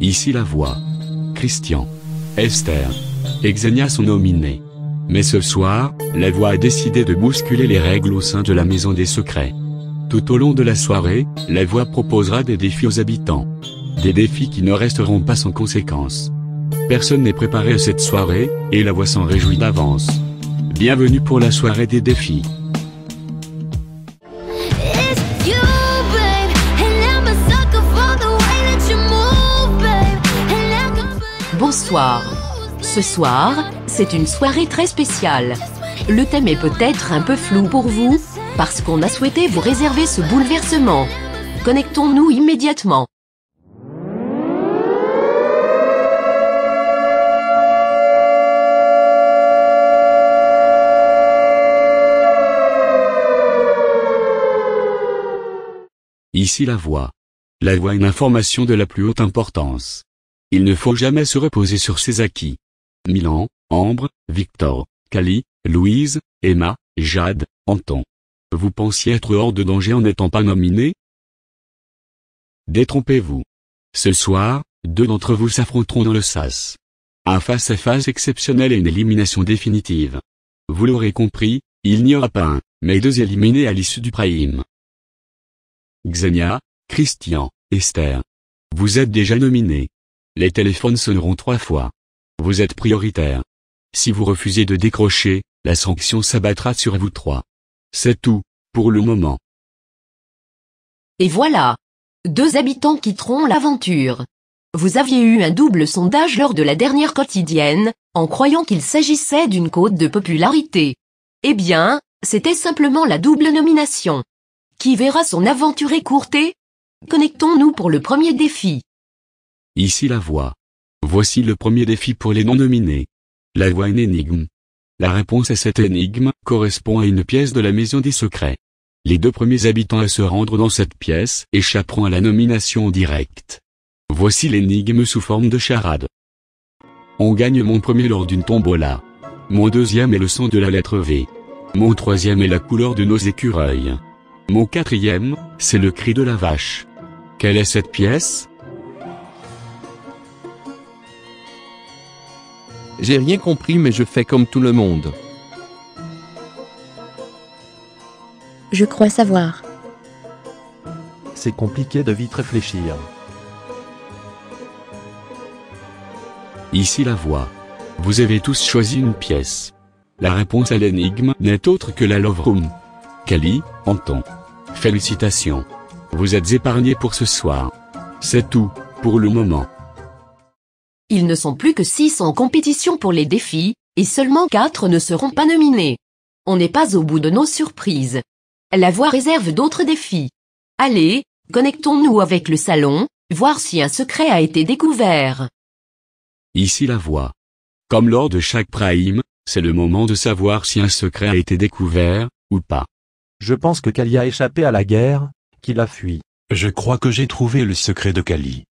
Ici la voix. Christian, Esther et Xenia sont nominés. Mais ce soir, la voix a décidé de bousculer les règles au sein de la maison des secrets. Tout au long de la soirée, la voix proposera des défis aux habitants. Des défis qui ne resteront pas sans conséquences. Personne n'est préparé à cette soirée, et la voix s'en réjouit d'avance. Bienvenue pour la soirée des défis. Bonsoir. Ce soir, c'est une soirée très spéciale. Le thème est peut-être un peu flou pour vous, parce qu'on a souhaité vous réserver ce bouleversement. Connectons-nous immédiatement. Ici la voix. La voix est une information de la plus haute importance. Il ne faut jamais se reposer sur ses acquis. Milan, Ambre, Victor, Kali, Louise, Emma, Jade, Anton. Vous pensiez être hors de danger en n'étant pas nominé? Détrompez-vous. Ce soir, 2 d'entre vous s'affronteront dans le SAS. Un face-à-face exceptionnel et une élimination définitive. Vous l'aurez compris, il n'y aura pas un, mais 2 éliminés à l'issue du prime. Xenia, Christian, Esther. Vous êtes déjà nominés. Les téléphones sonneront 3 fois. Vous êtes prioritaire. Si vous refusez de décrocher, la sanction s'abattra sur vous 3. C'est tout, pour le moment. Et voilà. 2 habitants quitteront l'aventure. Vous aviez eu un double sondage lors de la dernière quotidienne, en croyant qu'il s'agissait d'une cote de popularité. Eh bien, c'était simplement la double nomination. Qui verra son aventure écourtée? Connectons-nous pour le premier défi. Ici la voix. Voici le premier défi pour les non-nominés. La voix est une énigme. La réponse à cette énigme correspond à une pièce de la maison des secrets. Les 2 premiers habitants à se rendre dans cette pièce échapperont à la nomination en direct. Voici l'énigme sous forme de charade. On gagne mon premier lors d'une tombola. Mon deuxième est le son de la lettre V. Mon troisième est la couleur de nos écureuils. Mon 4e, c'est le cri de la vache. Quelle est cette pièce? J'ai rien compris mais je fais comme tout le monde. Je crois savoir. C'est compliqué de vite réfléchir. Ici la voix. Vous avez tous choisi une pièce. La réponse à l'énigme n'est autre que la Love Room. Kali, Anton. Félicitations. Vous êtes épargnés pour ce soir. C'est tout, pour le moment. Ils ne sont plus que 6 en compétition pour les défis, et seulement 4 ne seront pas nominés. On n'est pas au bout de nos surprises. La voix réserve d'autres défis. Allez, connectons-nous avec le salon, voir si un secret a été découvert. Ici la voix. Comme lors de chaque prime, c'est le moment de savoir si un secret a été découvert, ou pas. Je pense que Kali a échappé à la guerre, qu'il a fui. Je crois que j'ai trouvé le secret de Kali.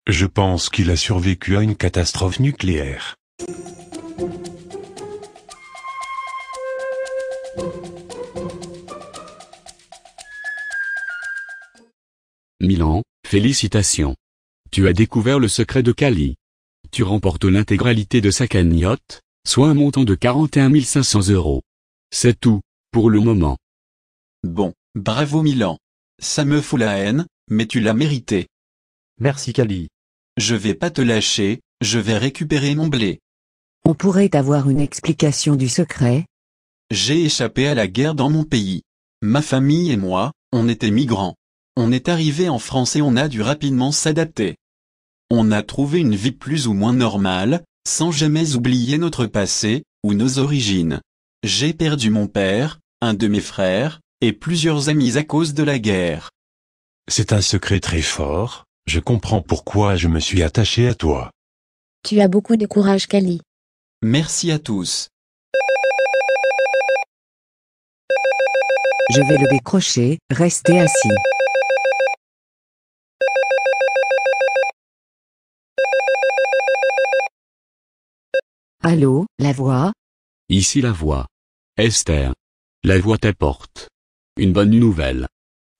Je pense qu'il a survécu à une catastrophe nucléaire. Milan, félicitations. Tu as découvert le secret de Kali. Tu remportes l'intégralité de sa cagnotte, soit un montant de 41 500 €. C'est tout, pour le moment. Bon, bravo Milan. Ça me fout la haine, mais tu l'as mérité. Merci Kali. Je vais pas te lâcher, je vais récupérer mon blé. On pourrait avoir une explication du secret? J'ai échappé à la guerre dans mon pays. Ma famille et moi, on était migrants. On est arrivé en France et on a dû rapidement s'adapter. On a trouvé une vie plus ou moins normale, sans jamais oublier notre passé, ou nos origines. J'ai perdu mon père, un de mes frères, et plusieurs amis à cause de la guerre. C'est un secret très fort, je comprends pourquoi je me suis attaché à toi. Tu as beaucoup de courage, Kali. Merci à tous. Je vais le décrocher, restez assis. Allô, la voix? Ici la voix. Esther. La voix t'apporte une bonne nouvelle.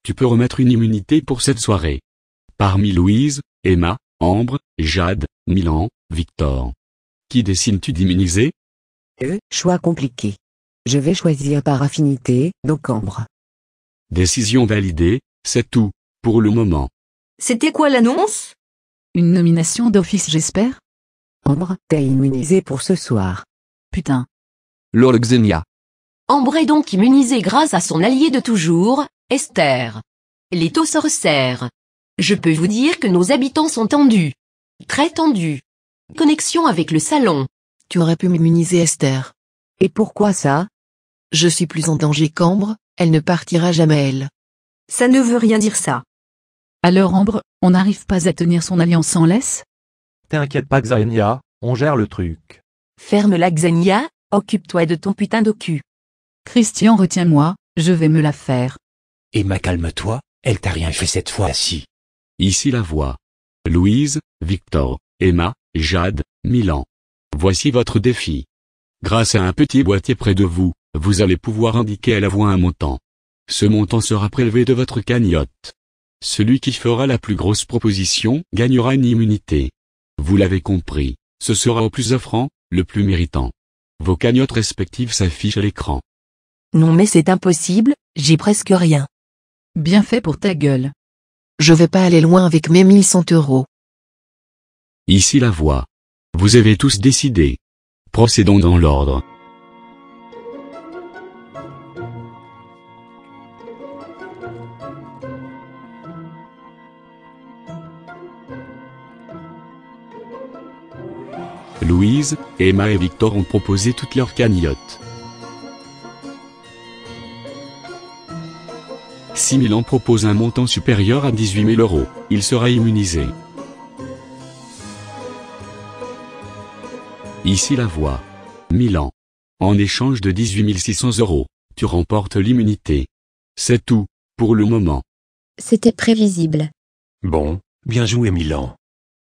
Tu peux remettre une immunité pour cette soirée. Parmi Louise, Emma, Ambre, Jade, Milan, Victor. Qui décides-tu d'immuniser? Choix compliqué. Je vais choisir par affinité, donc Ambre. Décision validée, c'est tout, pour le moment. C'était quoi l'annonce? Une nomination d'office, j'espère? Ambre, t'es immunisée pour ce soir. Putain. Lol Xenia. Ambre est donc immunisée grâce à son allié de toujours, Esther. Les taux se resserrent. Je peux vous dire que nos habitants sont tendus. Très tendus. Connexion avec le salon. Tu aurais pu m'immuniser, Esther. Et pourquoi ça? Je suis plus en danger qu'Ambre, elle ne partira jamais, elle. Ça ne veut rien dire ça. Alors Ambre, on n'arrive pas à tenir son alliance sans laisse? T'inquiète pas Xenia, on gère le truc. Ferme-la Xenia, occupe-toi de ton putain de cul. Christian, retiens-moi, je vais me la faire. Emma, calme-toi, elle t'a rien fait cette fois-ci. Ici la voix. Louise, Victor, Emma, Jade, Milan. Voici votre défi. Grâce à un petit boîtier près de vous, vous allez pouvoir indiquer à la voix un montant. Ce montant sera prélevé de votre cagnotte. Celui qui fera la plus grosse proposition gagnera une immunité. Vous l'avez compris, ce sera au plus offrant, le plus méritant. Vos cagnottes respectives s'affichent à l'écran. Non mais c'est impossible, j'ai presque rien. Bien fait pour ta gueule. Je vais pas aller loin avec mes 1100 €. Ici la voix. Vous avez tous décidé. Procédons dans l'ordre. Louise, Emma et Victor ont proposé toutes leurs cagnottes. Si Milan propose un montant supérieur à 18 000 €, il sera immunisé. Ici la voix. Milan. En échange de 18 600 €, tu remportes l'immunité. C'est tout, pour le moment. C'était prévisible. Bon, bien joué Milan.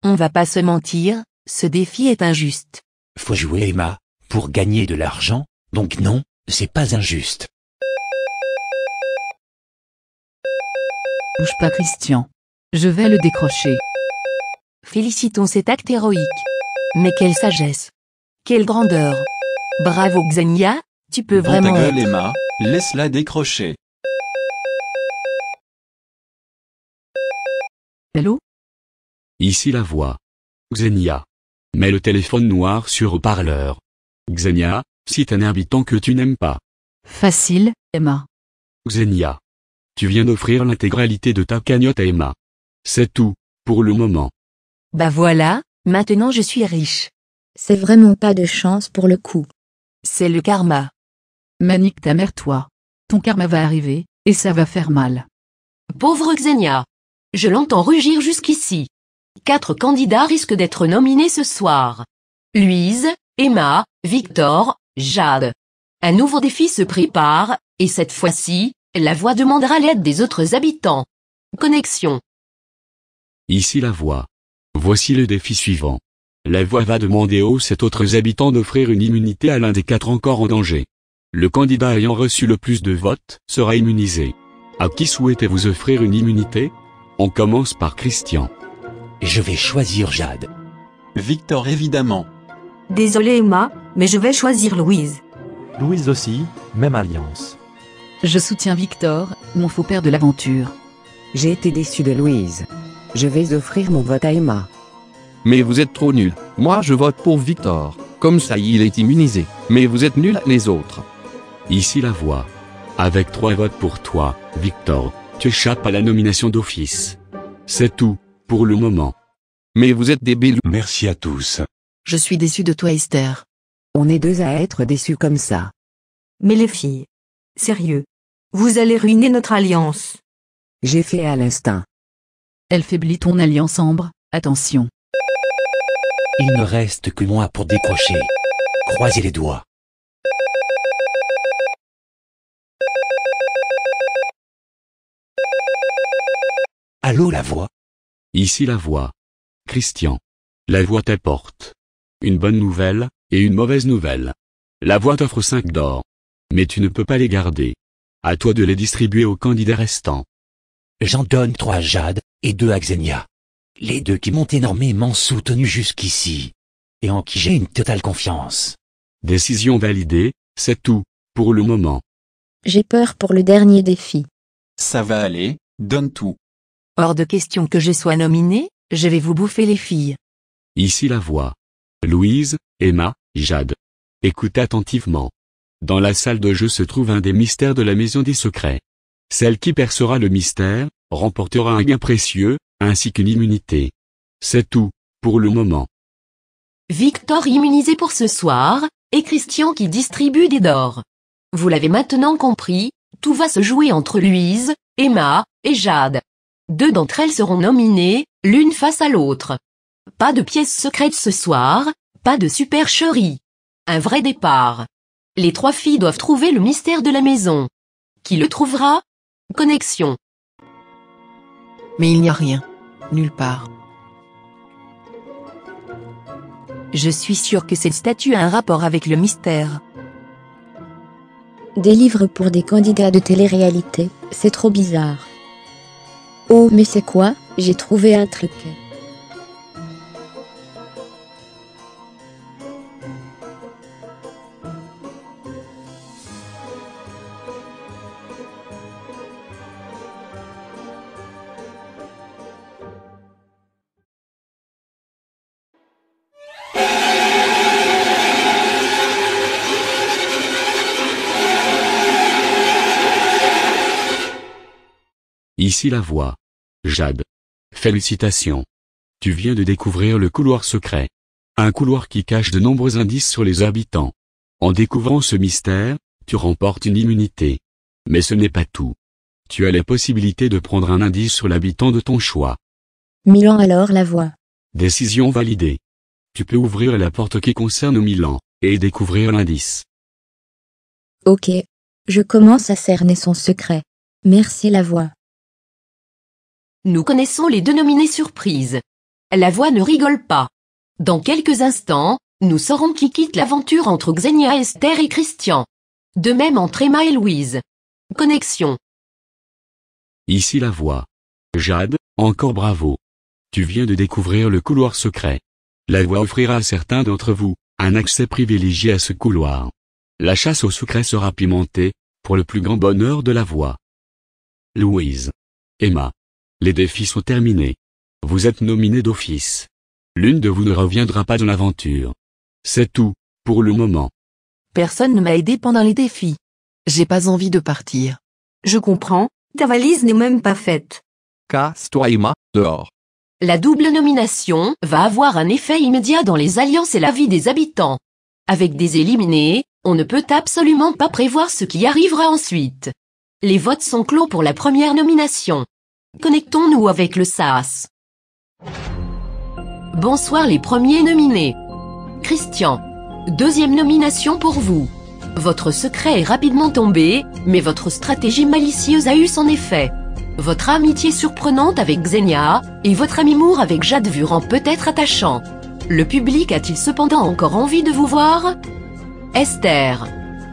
On va pas se mentir, ce défi est injuste. Faut jouer Emma, pour gagner de l'argent, donc non, c'est pas injuste. Bouge pas Christian. Je vais le décrocher. Félicitons cet acte héroïque. Mais quelle sagesse. Quelle grandeur. Bravo Xenia, tu peux Dans vraiment ta gueule être... Emma, laisse-la décrocher. Allô? Ici la voix. Xenia. Mets le téléphone noir sur haut-parleur. Xenia, cite un habitant que tu n'aimes pas. Facile, Emma. Xenia. Tu viens d'offrir l'intégralité de ta cagnotte à Emma. C'est tout, pour le moment. Bah voilà, maintenant je suis riche. C'est vraiment pas de chance pour le coup. C'est le karma. Manique ta mère toi. Ton karma va arriver, et ça va faire mal. Pauvre Xenia. Je l'entends rugir jusqu'ici. 4 candidats risquent d'être nominés ce soir. Louise, Emma, Victor, Jade. Un nouveau défi se prépare, et cette fois-ci, la voix demandera l'aide des autres habitants. Connexion. Ici la voix. Voici le défi suivant. La voix va demander aux 7 autres habitants d'offrir une immunité à l'un des 4 encore en danger. Le candidat ayant reçu le plus de votes sera immunisé. À qui souhaitez-vous offrir une immunité? On commence par Christian. Je vais choisir Jade. Victor évidemment. Désolé Emma, mais je vais choisir Louise. Louise aussi, même alliance. Je soutiens Victor, mon faux père de l'aventure. J'ai été déçu de Louise. Je vais offrir mon vote à Emma. Mais vous êtes trop nuls. Moi je vote pour Victor. Comme ça il est immunisé. Mais vous êtes nuls les autres. Ici la voix. Avec 3 votes pour toi, Victor, tu échappes à la nomination d'office. C'est tout, pour le moment. Mais vous êtes débiles. Merci à tous. Je suis déçu de toi Esther. On est 2 à être déçus comme ça. Mais les filles. Sérieux. Vous allez ruiner notre alliance. J'ai fait à l'instinct. Elle faiblit ton alliance Ambre, attention. Il ne reste que moi pour décrocher. Croisez les doigts. Allô la voix? Ici la voix. Christian. La voix t'apporte une bonne nouvelle, et une mauvaise nouvelle. La voix t'offre 5 d'or. Mais tu ne peux pas les garder. À toi de les distribuer aux candidats restants. J'en donne 3 à Jade, et 2 à Xenia. Les deux qui m'ont énormément soutenu jusqu'ici. Et en qui j'ai une totale confiance. Décision validée, c'est tout, pour le moment. J'ai peur pour le dernier défi. Ça va aller, donne tout. Hors de question que je sois nominée, je vais vous bouffer les filles. Ici la voix. Louise, Emma, Jade. Écoutez attentivement. Dans la salle de jeu se trouve un des mystères de la Maison des Secrets. Celle qui percera le mystère, remportera un gain précieux, ainsi qu'une immunité. C'est tout, pour le moment. Victor immunisé pour ce soir, et Christian qui distribue des dors. Vous l'avez maintenant compris, tout va se jouer entre Louise, Emma, et Jade. Deux d'entre elles seront nominées, l'une face à l'autre. Pas de pièces secrètes ce soir, pas de supercherie. Un vrai départ. Les trois filles doivent trouver le mystère de la maison. Qui le trouvera? Connexion. Mais il n'y a rien. Nulle part. Je suis sûre que cette statue a un rapport avec le mystère. Des livres pour des candidats de télé-réalité, c'est trop bizarre. Oh mais c'est quoi? J'ai trouvé un truc. Ici la voix. Jade. Félicitations. Tu viens de découvrir le couloir secret. Un couloir qui cache de nombreux indices sur les habitants. En découvrant ce mystère, tu remportes une immunité. Mais ce n'est pas tout. Tu as la possibilité de prendre un indice sur l'habitant de ton choix. Milan alors la voix. Décision validée. Tu peux ouvrir la porte qui concerne Milan, et découvrir l'indice. Ok. Je commence à cerner son secret. Merci la voix. Nous connaissons les deux nominés surprises. La voix ne rigole pas. Dans quelques instants, nous saurons qui quitte l'aventure entre Xenia, Esther et Christian. De même entre Emma et Louise. Connexion. Ici la voix. Jade, encore bravo. Tu viens de découvrir le couloir secret. La voix offrira à certains d'entre vous un accès privilégié à ce couloir. La chasse au secret sera pimentée, pour le plus grand bonheur de la voix. Louise. Emma. Les défis sont terminés. Vous êtes nominés d'office. L'une de vous ne reviendra pas dans l'aventure. C'est tout, pour le moment. Personne ne m'a aidé pendant les défis. J'ai pas envie de partir. Je comprends, ta valise n'est même pas faite. Casse-toi Emma, dehors. La double nomination va avoir un effet immédiat dans les alliances et la vie des habitants. Avec des éliminés, on ne peut absolument pas prévoir ce qui arrivera ensuite. Les votes sont clos pour la première nomination. Connectons-nous avec le SAS. Bonsoir les premiers nominés. Christian. Deuxième nomination pour vous. Votre secret est rapidement tombé, mais votre stratégie malicieuse a eu son effet. Votre amitié surprenante avec Xenia, et votre amour avec Jade vous rend peut-être attachant. Le public a-t-il cependant encore envie de vous voir? Esther.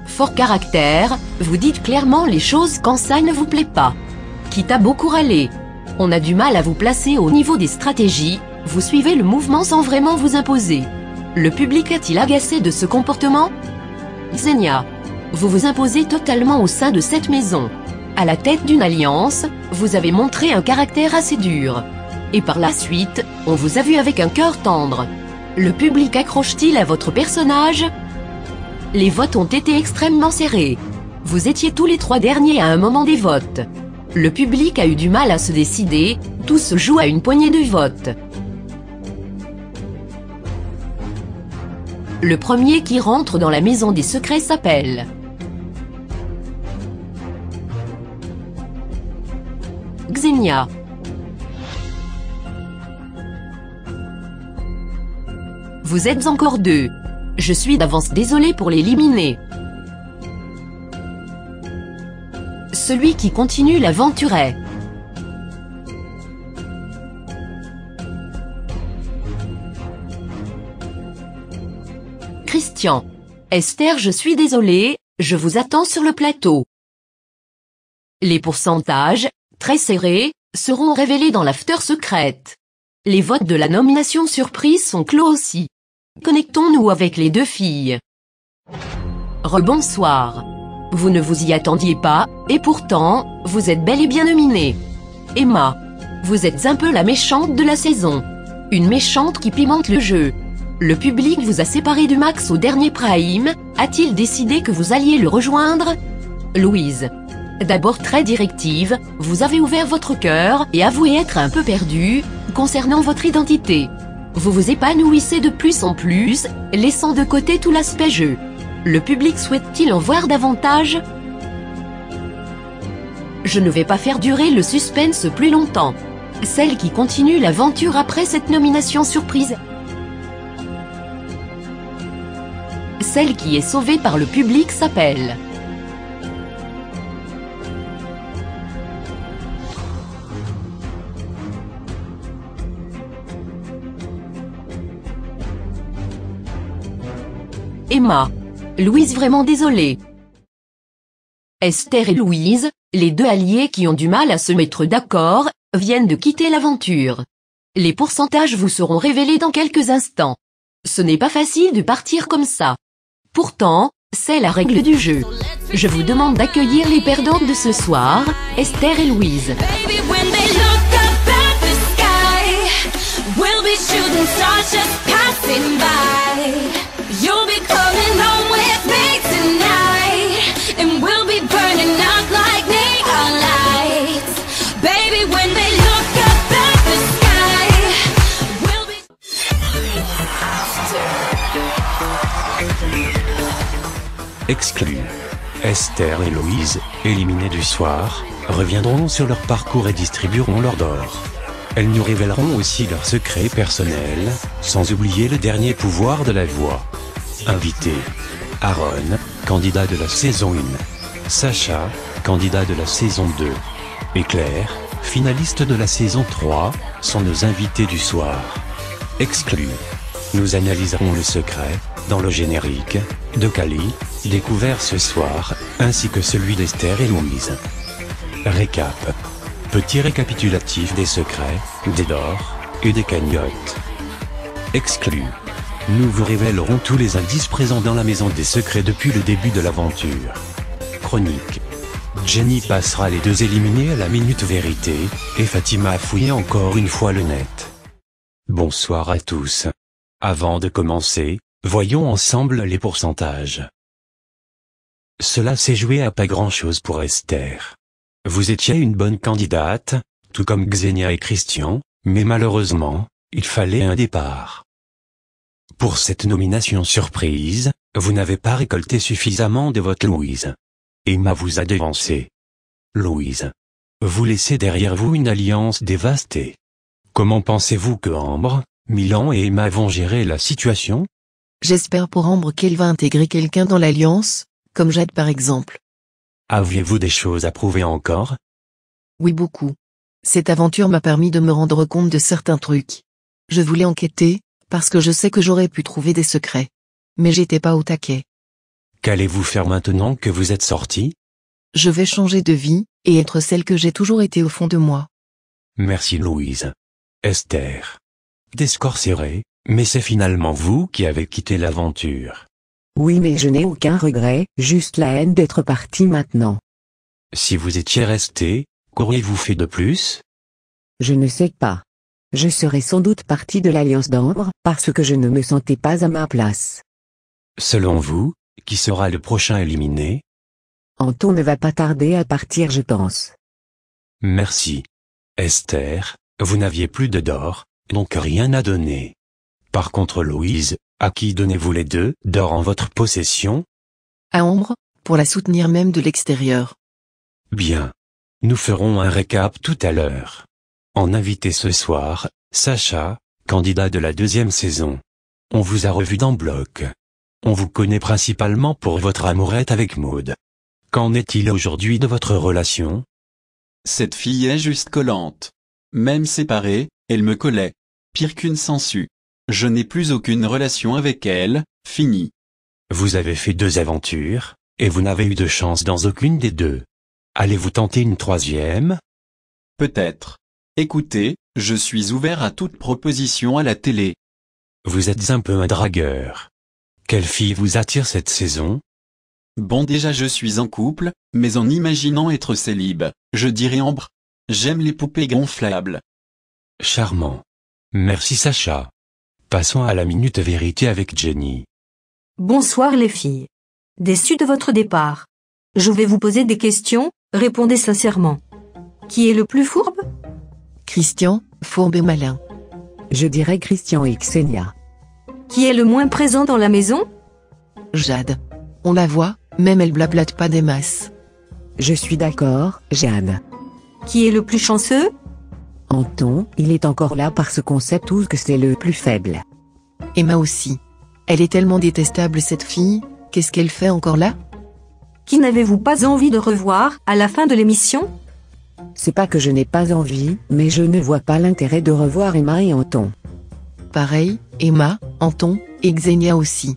Fort caractère, vous dites clairement les choses quand ça ne vous plaît pas. Quitte à beaucoup râler. On a du mal à vous placer au niveau des stratégies, vous suivez le mouvement sans vraiment vous imposer. Le public est-il agacé de ce comportement? Xenia. Vous vous imposez totalement au sein de cette maison. À la tête d'une alliance, vous avez montré un caractère assez dur. Et par la suite, on vous a vu avec un cœur tendre. Le public accroche-t-il à votre personnage? Les votes ont été extrêmement serrés. Vous étiez tous les trois derniers à un moment des votes. Le public a eu du mal à se décider, tout se joue à une poignée de votes. Le premier qui rentre dans la maison des secrets s'appelle Xenia. Vous êtes encore deux. Je suis d'avance désolé pour l'éliminer. Celui qui continue l'aventure est Christian. Esther, je suis désolé, je vous attends sur le plateau. Les pourcentages, très serrés, seront révélés dans l'after secrète. Les votes de la nomination surprise sont clos aussi. Connectons-nous avec les deux filles. Rebonsoir. Vous ne vous y attendiez pas, et pourtant, vous êtes bel et bien nominée. Emma. Vous êtes un peu la méchante de la saison. Une méchante qui pimente le jeu. Le public vous a séparé du max au dernier prime, a-t-il décidé que vous alliez le rejoindre? Louise. D'abord très directive, vous avez ouvert votre cœur et avoué être un peu perdu concernant votre identité. Vous vous épanouissez de plus en plus, laissant de côté tout l'aspect jeu. Le public souhaite-t-il en voir davantage? Je ne vais pas faire durer le suspense plus longtemps. Celle qui continue l'aventure après cette nomination surprise. Celle qui est sauvée par le public s'appelle... Emma. Louise vraiment désolée. Esther et Louise, les deux alliés qui ont du mal à se mettre d'accord, viennent de quitter l'aventure. Les pourcentages vous seront révélés dans quelques instants. Ce n'est pas facile de partir comme ça. Pourtant, c'est la règle du jeu. Je vous demande d'accueillir les perdantes de ce soir, Esther et Louise. Exclus. Esther et Louise, éliminées du soir, reviendront sur leur parcours et distribueront leur d'or. Elles nous révéleront aussi leurs secrets personnels, sans oublier le dernier pouvoir de la voix. Invités. Aaron, candidat de la saison 1. Sacha, candidat de la saison 2. Et Claire, finaliste de la saison 3, sont nos invités du soir. Exclus. Nous analyserons le secret, dans le générique, de Kali, découvert ce soir, ainsi que celui d'Esther et Louise. Récap. Petit récapitulatif des secrets, des dors, et des cagnottes. Exclus. Nous vous révélerons tous les indices présents dans la maison des secrets depuis le début de l'aventure. Chronique. Jenny passera les deux éliminés à la minute vérité, et Fatima a fouillé encore une fois le net. Bonsoir à tous. Avant de commencer, voyons ensemble les pourcentages. Cela s'est joué à pas grand-chose pour Esther. Vous étiez une bonne candidate, tout comme Xenia et Christian, mais malheureusement, il fallait un départ. Pour cette nomination surprise, vous n'avez pas récolté suffisamment de votes Louise. Emma vous a devancé. Louise. Vous laissez derrière vous une alliance dévastée. Comment pensez-vous que Ambre, Milan et Emma vont gérer la situation? J'espère pour Ambre qu'elle va intégrer quelqu'un dans l'alliance, comme Jade par exemple. Aviez-vous des choses à prouver encore? Oui, beaucoup. Cette aventure m'a permis de me rendre compte de certains trucs. Je voulais enquêter, parce que je sais que j'aurais pu trouver des secrets. Mais j'étais pas au taquet. Qu'allez-vous faire maintenant que vous êtes sortie? Je vais changer de vie, et être celle que j'ai toujours été au fond de moi. Merci Louise. Esther. Des scores serrés, mais c'est finalement vous qui avez quitté l'aventure. Oui, mais je n'ai aucun regret, juste la haine d'être parti maintenant. Si vous étiez resté, qu'auriez-vous fait de plus? Je ne sais pas. Je serais sans doute partie de l'Alliance d'Ambre, parce que je ne me sentais pas à ma place. Selon vous, qui sera le prochain éliminé? Anton ne va pas tarder à partir, je pense. Merci. Esther, vous n'aviez plus de d'or, donc rien à donner. Par contre Louise, à qui donnez-vous les deux d'or en votre possession? À Ambre, pour la soutenir même de l'extérieur. Bien. Nous ferons un récap tout à l'heure. En invité ce soir, Sacha, candidat de la 2e saison. On vous a revu dans bloc. On vous connaît principalement pour votre amourette avec Maud. Qu'en est-il aujourd'hui de votre relation? Cette fille est juste collante. Même séparée, elle me collait. Pire qu'une sangsue. Je n'ai plus aucune relation avec elle, fini. Vous avez fait 2 aventures, et vous n'avez eu de chance dans aucune des 2. Allez-vous tenter une 3e? Peut-être. Écoutez, Je suis ouvert à toute proposition à la télé. Vous êtes un peu un dragueur. Quelle fille vous attire cette saison? Bon, déjà je suis en couple, mais en imaginant être célib, je dirais Ambre. J'aime les poupées gonflables. Charmant. Merci Sacha. Passons à la minute vérité avec Jenny. Bonsoir les filles. Déçu de votre départ. Je vais vous poser des questions, répondez sincèrement. Qui est le plus fourbe? Christian, fourbe et malin. Je dirais Christian et Xenia. Qui est le moins présent dans la maison? Jade. On la voit, même elle blablate pas des masses. Je suis d'accord, Jade. Qui est le plus chanceux? Anton, il est encore là parce qu'on sait tous que c'est le plus faible. Emma aussi. Elle est tellement détestable cette fille, qu'est-ce qu'elle fait encore là? Qui n'avez-vous pas envie de revoir à la fin de l'émission? C'est pas que je n'ai pas envie, mais je ne vois pas l'intérêt de revoir Emma et Anton. Pareil, Emma, Anton, et Xenia aussi.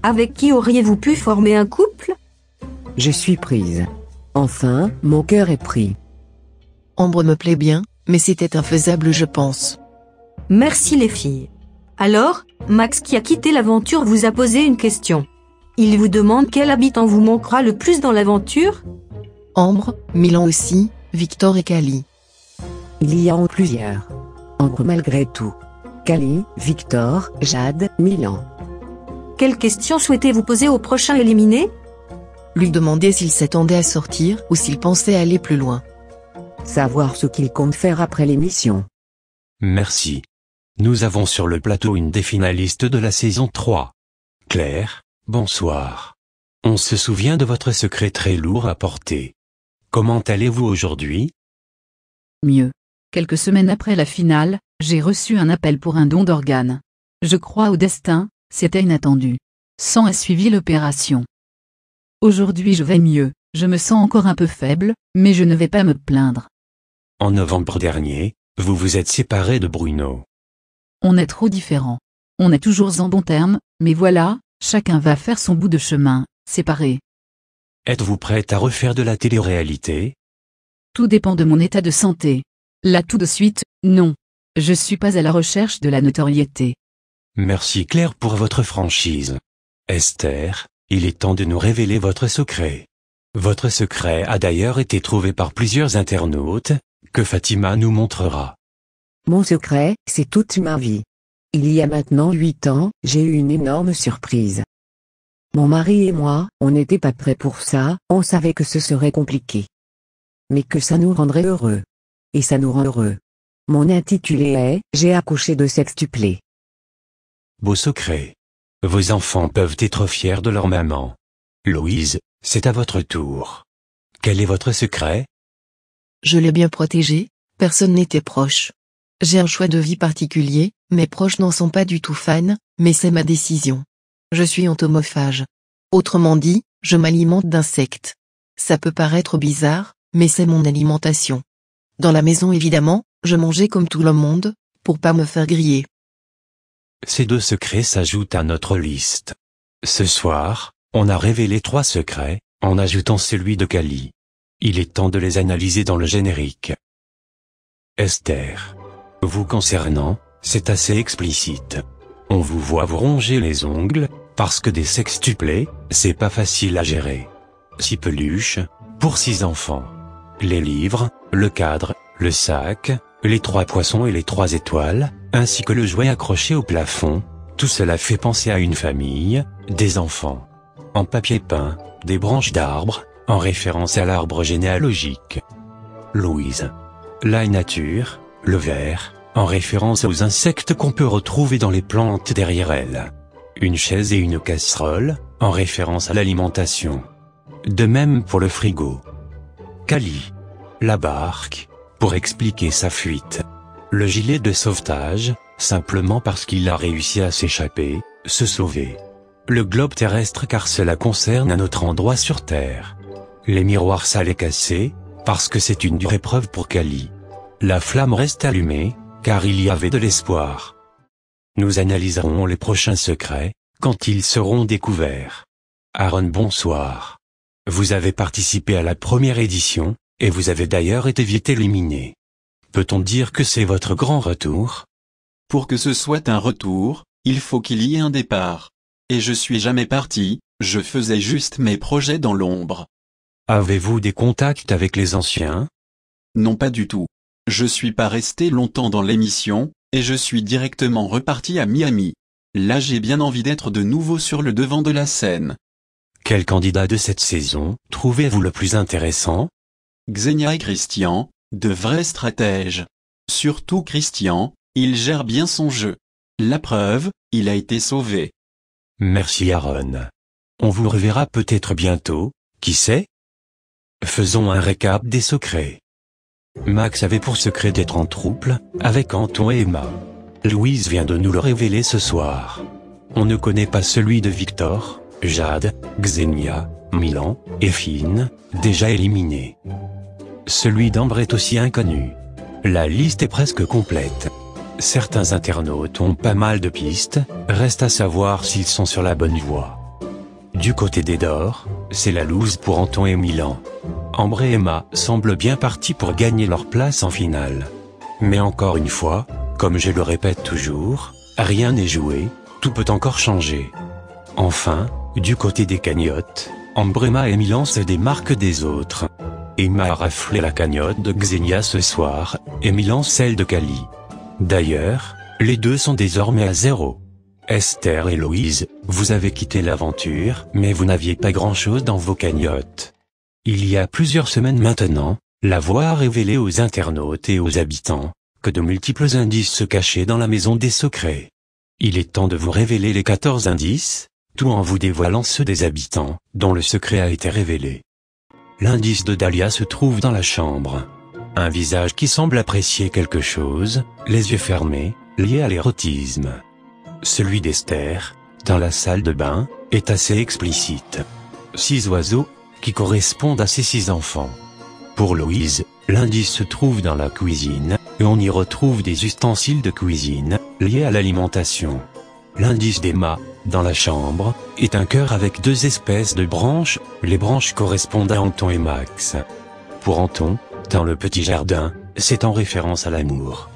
Avec qui auriez-vous pu former un couple? Je suis prise. Enfin, mon cœur est pris. Ambre me plaît bien, mais c'était infaisable je pense. Merci les filles. Alors, Max qui a quitté l'aventure vous a posé une question. Il vous demande quel habitant vous manquera le plus dans l'aventure? Ambre, Milan aussi, Victor et Kali. Il y en a plusieurs. Ambre malgré tout. Kali, Victor, Jade, Milan. Quelle question souhaitez-vous poser au prochain éliminé? Lui demander s'il s'attendait à sortir ou s'il pensait aller plus loin. Savoir ce qu'il compte faire après l'émission. Merci. Nous avons sur le plateau une des finalistes de la saison 3. Claire, bonsoir. On se souvient de votre secret très lourd à porter. Comment allez-vous aujourd'hui? Mieux. Quelques semaines après la finale, j'ai reçu un appel pour un don d'organes. Je crois au destin, c'était inattendu. Sang a suivi l'opération. Aujourd'hui je vais mieux, je me sens encore un peu faible, mais je ne vais pas me plaindre. En novembre dernier, vous vous êtes séparé de Bruno. On est trop différents. On est toujours en bons termes, mais voilà, chacun va faire son bout de chemin, séparés. Êtes-vous prête à refaire de la télé-réalité? Tout dépend de mon état de santé. Là tout de suite, non. Je suis pas à la recherche de la notoriété. Merci Claire pour votre franchise. Esther, il est temps de nous révéler votre secret. Votre secret a d'ailleurs été trouvé par plusieurs internautes, que Fatima nous montrera. Mon secret, c'est toute ma vie. Il y a maintenant 8 ans, j'ai eu une énorme surprise. Mon mari et moi, on n'était pas prêts pour ça, on savait que ce serait compliqué. Mais que ça nous rendrait heureux. Et ça nous rend heureux. Mon intitulé est « J'ai accouché de sextuplé ». Beau secret. Vos enfants peuvent être fiers de leur maman. Louise, c'est à votre tour. Quel est votre secret? Je l'ai bien protégé, personne n'était proche. J'ai un choix de vie particulier, mes proches n'en sont pas du tout fans, mais c'est ma décision. Je suis entomophage. Autrement dit, je m'alimente d'insectes. Ça peut paraître bizarre, mais c'est mon alimentation. Dans la maison évidemment, je mangeais comme tout le monde, pour pas me faire griller. Ces 2 secrets s'ajoutent à notre liste. Ce soir, on a révélé 3 secrets, en ajoutant celui de Kali. Il est temps de les analyser dans le générique. Esther. Vous concernant, c'est assez explicite. On vous voit vous ronger les ongles, parce que des sextuplés, c'est pas facile à gérer. 6 peluches, pour 6 enfants. Les livres, le cadre, le sac, les 3 poissons et les 3 étoiles, ainsi que le jouet accroché au plafond, tout cela fait penser à une famille, des enfants. En papier peint, des branches d'arbres, en référence à l'arbre généalogique. Louise. La nature, le verre, en référence aux insectes qu'on peut retrouver dans les plantes derrière elle. Une chaise et une casserole, en référence à l'alimentation. De même pour le frigo. Kali. La barque, pour expliquer sa fuite. Le gilet de sauvetage, simplement parce qu'il a réussi à s'échapper, se sauver. Le globe terrestre car cela concerne un autre endroit sur Terre. Les miroirs sales et cassés, parce que c'est une dure épreuve pour Kali. La flamme reste allumée, car il y avait de l'espoir. Nous analyserons les prochains secrets, quand ils seront découverts. Aaron, bonsoir. Vous avez participé à la première édition, et vous avez d'ailleurs été vite éliminé. Peut-on dire que c'est votre grand retour? Pour que ce soit un retour, il faut qu'il y ait un départ. Et je suis jamais parti, je faisais juste mes projets dans l'ombre. Avez-vous des contacts avec les anciens? Non, pas du tout. Je suis pas resté longtemps dans l'émission, et je suis directement reparti à Miami. Là j'ai bien envie d'être de nouveau sur le devant de la scène. Quel candidat de cette saison trouvez-vous le plus intéressant? Xenia et Christian, de vrais stratèges. Surtout Christian, il gère bien son jeu. La preuve, il a été sauvé. Merci Aaron. On vous reverra peut-être bientôt, qui sait? Faisons un récap des secrets. Max avait pour secret d'être en trouble, avec Anton et Emma. Louise vient de nous le révéler ce soir. On ne connaît pas celui de Victor, Jade, Xenia, Milan, et Finn, déjà éliminés. Celui d'Ambre est aussi inconnu. La liste est presque complète. Certains internautes ont pas mal de pistes, reste à savoir s'ils sont sur la bonne voie. Du côté d'Edor, c'est la loose pour Anton et Milan. Ambre et Emma semblent bien partis pour gagner leur place en finale. Mais encore une fois, comme je le répète toujours, rien n'est joué, tout peut encore changer. Enfin, du côté des cagnottes, Ambre, Emma et Milan se démarquent des autres. Emma a raflé la cagnotte de Xenia ce soir, et Milan celle de Kali. D'ailleurs, les deux sont désormais à 0. Esther et Loïse, vous avez quitté l'aventure, mais vous n'aviez pas grand-chose dans vos cagnottes. Il y a plusieurs semaines maintenant, la voix a révélé aux internautes et aux habitants que de multiples indices se cachaient dans la maison des secrets. Il est temps de vous révéler les 14 indices, tout en vous dévoilant ceux des habitants, dont le secret a été révélé. L'indice de Dahlia se trouve dans la chambre. Un visage qui semble apprécier quelque chose, les yeux fermés, lié à l'érotisme. Celui d'Esther, dans la salle de bain, est assez explicite. 6 oiseaux, qui correspondent à ses 6 enfants. Pour Loïse, l'indice se trouve dans la cuisine, et on y retrouve des ustensiles de cuisine, liés à l'alimentation. L'indice d'Emma, dans la chambre, est un cœur avec 2 espèces de branches, les branches correspondent à Anton et Max. Pour Anton, dans le petit jardin, c'est en référence à l'amour.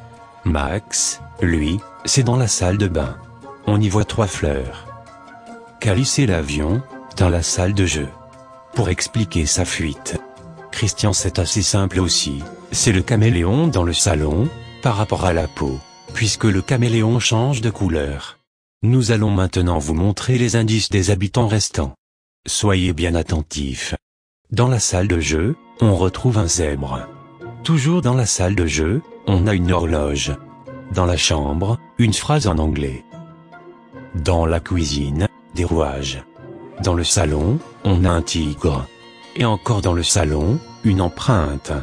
Max, lui, c'est dans la salle de bain. On y voit 3 fleurs. Kali, c'est l'avion, dans la salle de jeu. Pour expliquer sa fuite. Christian, c'est assez simple aussi, c'est le caméléon dans le salon, par rapport à la peau, puisque le caméléon change de couleur. Nous allons maintenant vous montrer les indices des habitants restants. Soyez bien attentifs. Dans la salle de jeu, on retrouve un zèbre. Toujours dans la salle de jeu, on a une horloge. Dans la chambre, une phrase en anglais. Dans la cuisine, des rouages. Dans le salon, on a un tigre. Et encore dans le salon, une empreinte.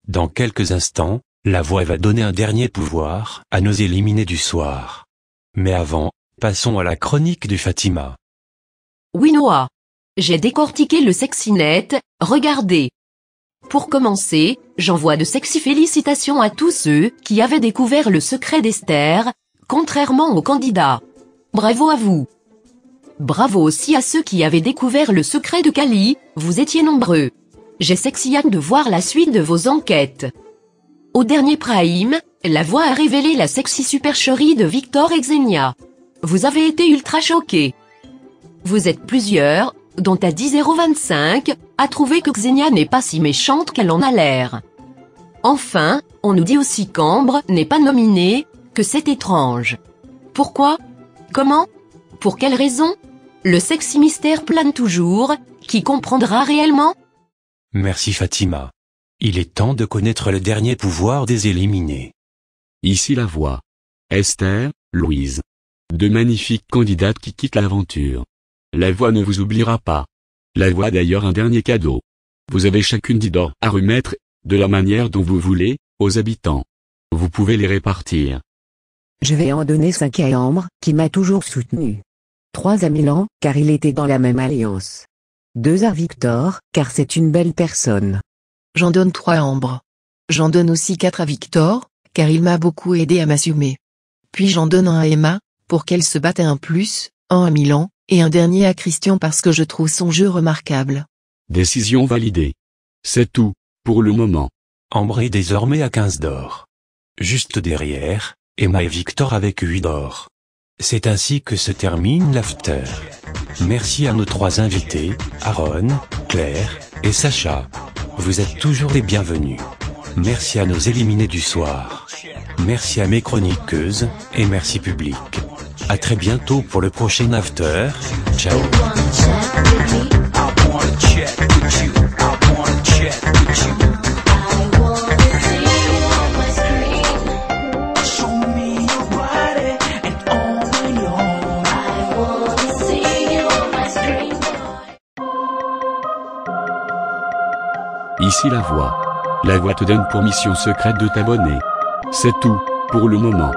Dans quelques instants, la voix va donner un dernier pouvoir à nos éliminés du soir. Mais avant, passons à la chronique de Fatima. Oui Noah. J'ai décortiqué le Sexinet, regardez. Pour commencer, j'envoie de sexy félicitations à tous ceux qui avaient découvert le secret d'Esther, contrairement aux candidats. Bravo à vous. Bravo aussi à ceux qui avaient découvert le secret de Kali, vous étiez nombreux. J'ai sexy hâte de voir la suite de vos enquêtes. Au dernier Prime, la voix a révélé la sexy supercherie de Victor et Xenia. Vous avez été ultra choqués. Vous êtes plusieurs, dont à 10,025, à trouver que Xenia n'est pas si méchante qu'elle en a l'air. Enfin, on nous dit aussi qu'Ambre n'est pas nominée, que c'est étrange. Pourquoi? Comment? Pour quelle raison? Le sexy mystère plane toujours, qui comprendra réellement? Merci Fatima. Il est temps de connaître le dernier pouvoir des éliminés. Ici la voix. Esther, Louise. 2 magnifiques candidates qui quittent l'aventure. La voix ne vous oubliera pas. La voix a d'ailleurs un dernier cadeau. Vous avez chacune 10 d'or à remettre, de la manière dont vous voulez, aux habitants. Vous pouvez les répartir. Je vais en donner 5 à Ambre, qui m'a toujours soutenu. 3 à Milan, car il était dans la même alliance. 2 à Victor, car c'est une belle personne. J'en donne 3 à Ambre. J'en donne aussi 4 à Victor, car il m'a beaucoup aidé à m'assumer. Puis j'en donne 1 à Emma, pour qu'elle se batte, 1 plus, 1 à Milan, et un dernier à Christian parce que je trouve son jeu remarquable. Décision validée. C'est tout, pour le moment. Ambre est désormais à 15 d'or. Juste derrière, Emma et Victor avec 8 d'or. C'est ainsi que se termine l'after. Merci à nos 3 invités, Aaron, Claire et Sacha. Vous êtes toujours les bienvenus. Merci à nos éliminés du soir. Merci à mes chroniqueuses, et merci public. À très bientôt pour le prochain after. Ciao. Ici la voix. La voix te donne pour mission secrète de t'abonner. C'est tout, pour le moment.